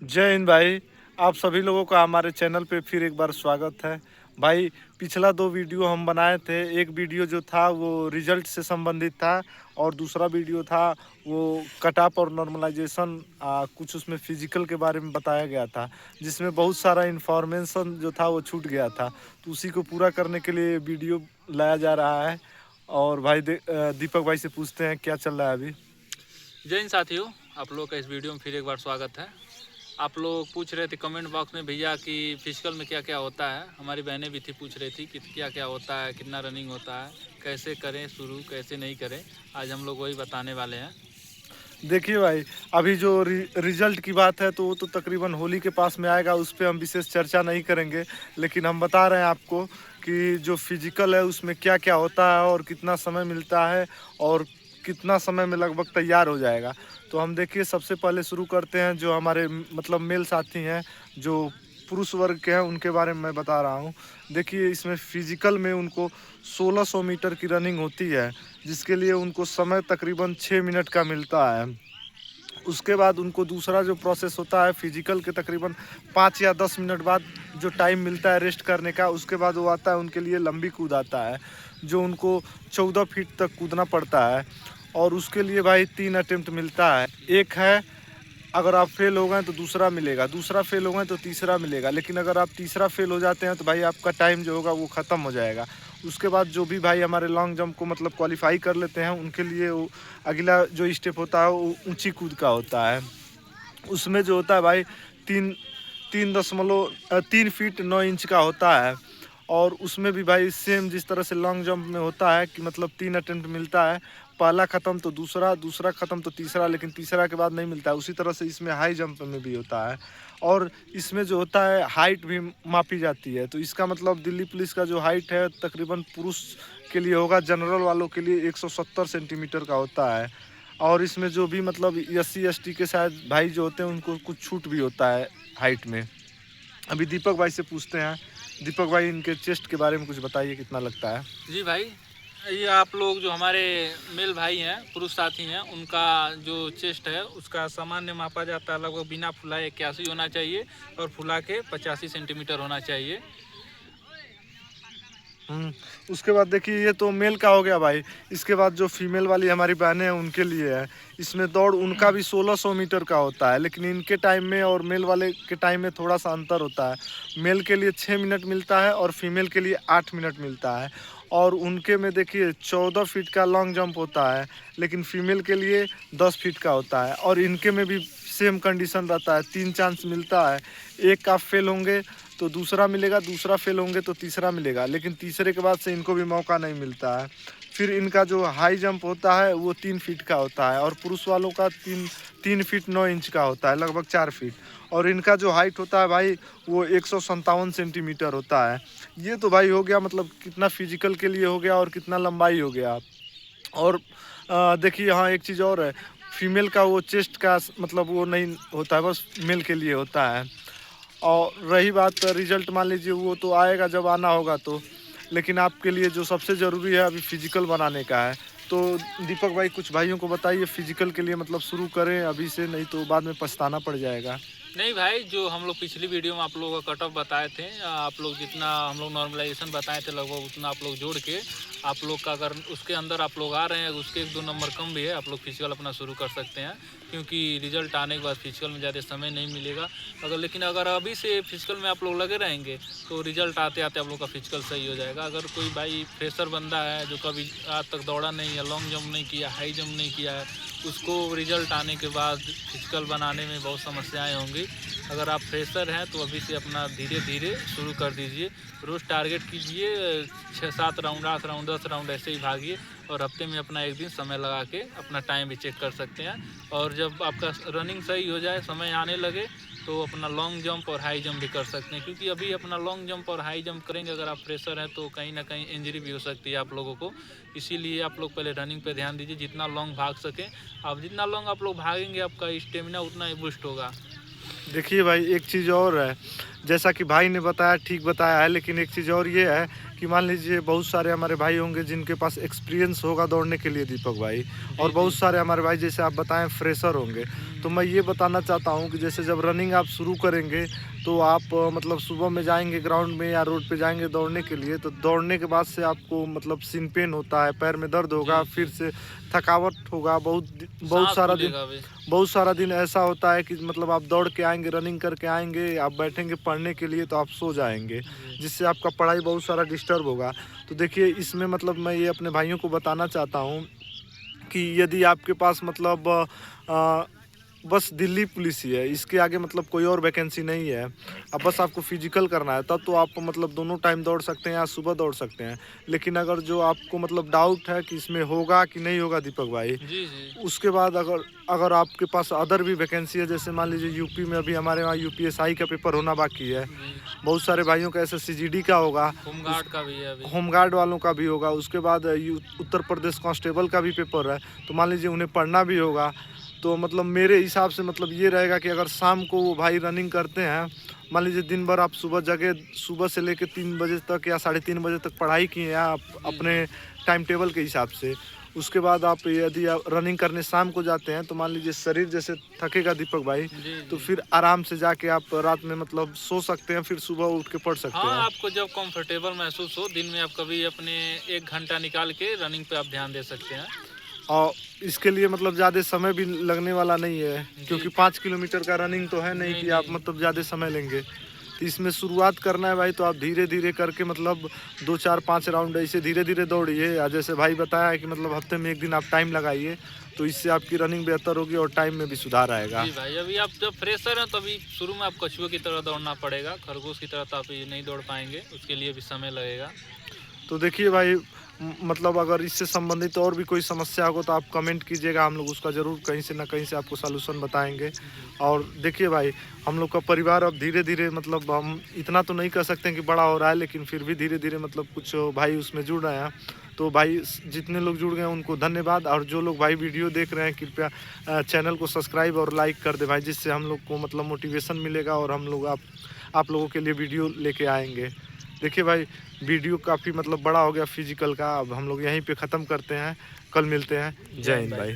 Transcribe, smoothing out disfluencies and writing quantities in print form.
जय हिंद भाई। आप सभी लोगों का हमारे चैनल पे फिर एक बार स्वागत है भाई। पिछला दो वीडियो हम बनाए थे। एक वीडियो जो था वो रिजल्ट से संबंधित था और दूसरा वीडियो था वो कट ऑफ और नॉर्मलाइजेशन, कुछ उसमें फिजिकल के बारे में बताया गया था, जिसमें बहुत सारा इन्फॉर्मेशन जो था वो छूट गया था। तो उसी को पूरा करने के लिए वीडियो लाया जा रहा है। और भाई दीपक भाई से पूछते हैं क्या चल रहा है अभी। जय हिंद साथियों, आप लोग का इस वीडियो में फिर एक बार स्वागत है। आप लोग पूछ रहे थे कमेंट बॉक्स में भैया कि फिजिकल में क्या क्या होता है। हमारी बहनें भी थी पूछ रही थी कि क्या क्या होता है, कितना रनिंग होता है, कैसे करें शुरू, कैसे नहीं करें। आज हम लोग वही बताने वाले हैं। देखिए भाई, अभी जो रिजल्ट की बात है तो वो तो तकरीबन होली के पास में आएगा, उस पर हम विशेष चर्चा नहीं करेंगे। लेकिन हम बता रहे हैं आपको कि जो फिजिकल है उसमें क्या क्या होता है और कितना समय मिलता है और कितना समय में लगभग तैयार हो जाएगा। तो हम देखिए सबसे पहले शुरू करते हैं जो हमारे मतलब मेल साथी हैं, जो पुरुष वर्ग के हैं, उनके बारे में मैं बता रहा हूँ। देखिए इसमें फिजिकल में उनको 1600 मीटर की रनिंग होती है, जिसके लिए उनको समय तकरीबन 6 मिनट का मिलता है। उसके बाद उनको दूसरा जो प्रोसेस होता है फिजिकल के तकरीबन 5 या 10 मिनट बाद जो टाइम मिलता है रेस्ट करने का, उसके बाद वो आता है उनके लिए लंबी कूद आता है, जो उनको 14 फीट तक कूदना पड़ता है। और उसके लिए भाई 3 अटेम्प्ट मिलता है। एक है अगर आप फेल हो गए तो दूसरा मिलेगा, दूसरा फेल हो गए तो तीसरा मिलेगा। लेकिन अगर आप तीसरा फेल हो जाते हैं तो भाई आपका टाइम जो होगा वो ख़त्म हो जाएगा। उसके बाद जो भी भाई हमारे लॉन्ग जंप को मतलब क्वालिफाई कर लेते हैं उनके लिए वो अगला जो स्टेप होता है वो ऊंची कूद का होता है। उसमें जो होता है भाई तीन 3.9 फीट का होता है। और उसमें भी भाई सेम जिस तरह से लॉन्ग जंप में होता है कि मतलब 3 अटेम्प्ट मिलता है, पहला ख़त्म तो दूसरा, दूसरा ख़त्म तो तीसरा, लेकिन तीसरा के बाद नहीं मिलता है। उसी तरह से इसमें हाई जंप में भी होता है। और इसमें जो होता है हाइट भी मापी जाती है। तो इसका मतलब दिल्ली पुलिस का जो हाइट है तकरीबन पुरुष के लिए होगा, जनरल वालों के लिए 170 सेंटीमीटर का होता है। और इसमें जो भी मतलब SC ST के शायद भाई जो होते हैं उनको कुछ छूट भी होता है हाइट में। अभी दीपक भाई से पूछते हैं। दीपक भाई इनके चेस्ट के बारे में कुछ बताइए, कितना लगता है। जी भाई, ये आप लोग जो हमारे मेल भाई हैं, पुरुष साथी हैं, उनका जो चेस्ट है उसका सामान्य मापा जाता है लगभग बिना फुलाए 81 होना चाहिए और फुला के 85 सेंटीमीटर होना चाहिए। उसके बाद देखिए ये तो मेल का हो गया भाई। इसके बाद जो फीमेल वाली हमारी बहनें हैं उनके लिए है। इसमें दौड़ उनका भी 1600 मीटर का होता है, लेकिन इनके टाइम में और मेल वाले के टाइम में थोड़ा सा अंतर होता है। मेल के लिए 6 मिनट मिलता है और फीमेल के लिए 8 मिनट मिलता है। और उनके में देखिए 14 फीट का लॉन्ग जंप होता है, लेकिन फीमेल के लिए 10 फीट का होता है। और इनके में भी सेम कंडीशन रहता है, 3 चांस मिलता है। एक आप फेल होंगे तो दूसरा मिलेगा, दूसरा फेल होंगे तो तीसरा मिलेगा, लेकिन तीसरे के बाद से इनको भी मौका नहीं मिलता है। फिर इनका जो हाई जंप होता है वो 3 फीट का होता है और पुरुष वालों का 3 फीट 9 इंच का होता है, लगभग 4 फीट। और इनका जो हाइट होता है भाई वो 157 सेंटीमीटर होता है। ये तो भाई हो गया मतलब कितना फिजिकल के लिए हो गया और कितना लंबाई हो गया। और देखिए यहाँ एक चीज़ और है, फीमेल का वो चेस्ट का मतलब वो नहीं होता है, बस मेल के लिए होता है। और रही बात रिजल्ट, मान लीजिए वो तो आएगा जब आना होगा तो। लेकिन आपके लिए जो सबसे ज़रूरी है अभी फिजिकल बनाने का है। तो दीपक भाई कुछ भाइयों को बताइए फिजिकल के लिए मतलब शुरू करें अभी से, नहीं तो बाद में पछताना पड़ जाएगा। नहीं भाई, जो हम लोग पिछली वीडियो में आप लोगों का कट ऑफ बताए थे, आप लोग जितना हम लोग नॉर्मलाइजेशन बताए थे लगभग उतना आप लोग जोड़ के आप लोग का अगर उसके अंदर आप लोग आ रहे हैं, उसके 1-2 नंबर कम भी है, आप लोग फिजिकल अपना शुरू कर सकते हैं। क्योंकि रिजल्ट आने के बाद फिजिकल में ज़्यादा समय नहीं मिलेगा। लेकिन अगर अभी से फिजिकल में आप लोग लगे रहेंगे तो रिजल्ट आते आते आप लोग का फिजिकल सही हो जाएगा। अगर कोई भाई फ्रेशर बंदा है जो कभी आज तक दौड़ा नहीं है, लॉन्ग जंप नहीं किया, हाई जंप नहीं किया है, उसको रिजल्ट आने के बाद फिजिकल बनाने में बहुत समस्याएं होंगी। अगर आप फ्रेशर हैं तो अभी से अपना धीरे धीरे शुरू कर दीजिए। रोज़ टारगेट कीजिए, 6-7 राउंड, 8 राउंड, 10 राउंड ऐसे ही भागिए। और हफ्ते में अपना एक दिन समय लगा के अपना टाइम भी चेक कर सकते हैं। और जब आपका रनिंग सही हो जाए, समय आने लगे, तो अपना लॉन्ग जंप और हाई जंप भी कर सकते हैं। क्योंकि अभी अपना लॉन्ग जंप और हाई जंप करेंगे अगर आप फ्रेशर हैं तो कहीं ना कहीं इंजरी भी हो सकती है आप लोगों को। इसीलिए आप लोग पहले रनिंग पे ध्यान दीजिए, जितना लॉन्ग भाग सकें। अब जितना लॉन्ग आप लोग भागेंगे आपका स्टेमिना उतना ही बूस्ट होगा। देखिए भाई एक चीज़ और है, जैसा कि भाई ने बताया ठीक बताया है, लेकिन एक चीज़ और ये है कि मान लीजिए बहुत सारे हमारे भाई होंगे जिनके पास एक्सपीरियंस होगा दौड़ने के लिए दीपक भाई, और बहुत सारे हमारे भाई जैसे आप बताएं फ्रेशर होंगे। तो मैं ये बताना चाहता हूँ कि जैसे जब रनिंग आप शुरू करेंगे तो आप मतलब सुबह में जाएंगे ग्राउंड में या रोड पे जाएंगे दौड़ने के लिए, तो दौड़ने के बाद से आपको मतलब सिन पेन होता है, पैर में दर्द होगा, फिर से थकावट होगा, बहुत सारा दिन ऐसा होता है कि मतलब आप दौड़ के आएंगे, रनिंग करके आएंगे, आप बैठेंगे पढ़ने के लिए तो आप सो जाएंगे, जिससे आपका पढ़ाई बहुत सारा डिस्टर्ब होगा। तो देखिए इसमें मतलब मैं ये अपने भाइयों को बताना चाहता हूँ कि यदि आपके पास मतलब बस दिल्ली पुलिस ही है, इसके आगे मतलब कोई और वैकेंसी नहीं है, अब बस आपको फिजिकल करना है, तब तो आप मतलब दोनों टाइम दौड़ सकते हैं या सुबह दौड़ सकते हैं। लेकिन अगर जो आपको मतलब डाउट है कि इसमें होगा कि नहीं होगा दीपक भाई, जी जी। उसके बाद अगर आपके पास अदर भी वैकेंसी है, जैसे मान लीजिए यूपी में अभी हमारे वहाँ यूपीएसआई का पेपर होना बाकी है, बहुत सारे भाइयों का एसएससीजीडी का होगा, होमगार्ड का भी है अभी, होमगार्ड वालों का भी होगा, उसके बाद उत्तर प्रदेश कांस्टेबल का भी पेपर है, तो मान लीजिए उन्हें पढ़ना भी होगा। तो मतलब मेरे हिसाब से मतलब ये रहेगा कि अगर शाम को वो भाई रनिंग करते हैं, मान लीजिए दिन भर आप सुबह से लेकर 3 बजे तक या 3:30 बजे तक पढ़ाई किए हैं आप अपने टाइम टेबल के हिसाब से, उसके बाद आप यदि आप रनिंग करने शाम को जाते हैं तो मान लीजिए शरीर जैसे थकेगा दीपक भाई, तो फिर आराम से जाके आप रात में मतलब सो सकते हैं, फिर सुबह उठ के पढ़ सकते हैं। हाँ, आपको जब कंफर्टेबल महसूस हो दिन में आप कभी अपने 1 घंटा निकाल के रनिंग पे आप ध्यान दे सकते हैं। और इसके लिए मतलब ज़्यादा समय भी लगने वाला नहीं है, क्योंकि 5 किलोमीटर का रनिंग तो है नहीं कि आप मतलब ज़्यादा समय लेंगे। तो इसमें शुरुआत करना है भाई, तो आप धीरे धीरे करके मतलब 2 4 5 राउंड ऐसे धीरे धीरे दौड़िए। जैसे भाई बताया है कि मतलब हफ्ते में 1 दिन आप टाइम लगाइए, तो इससे आपकी रनिंग बेहतर होगी और टाइम में भी सुधार आएगा। जी भाई, अभी आप जब फ्रेशर हैं तो अभी शुरू में आप कछुए की तरह दौड़ना पड़ेगा, खरगोश की तरह तो आप ये नहीं दौड़ पाएंगे, उसके लिए भी समय लगेगा। तो देखिए भाई मतलब अगर इससे संबंधित और भी कोई समस्या हो तो आप कमेंट कीजिएगा, हम लोग उसका ज़रूर कहीं से ना कहीं से आपको सलूशन बताएंगे। और देखिए भाई हम लोग का परिवार अब धीरे धीरे मतलब हम इतना तो नहीं कह सकते हैं कि बड़ा हो रहा है, लेकिन फिर भी धीरे धीरे मतलब कुछ भाई उसमें जुड़ रहे हैं। तो भाई जितने लोग जुड़ गए हैं उनको धन्यवाद, और जो लोग भाई वीडियो देख रहे हैं कृपया चैनल को सब्सक्राइब और लाइक कर दे भाई, जिससे हम लोग को मतलब मोटिवेशन मिलेगा और हम लोग आप लोगों के लिए वीडियो लेके आएंगे। देखिए भाई वीडियो काफ़ी मतलब बड़ा हो गया फिजिकल का, अब हम लोग यहीं पे ख़त्म करते हैं, कल मिलते हैं। जय हिंद भाई।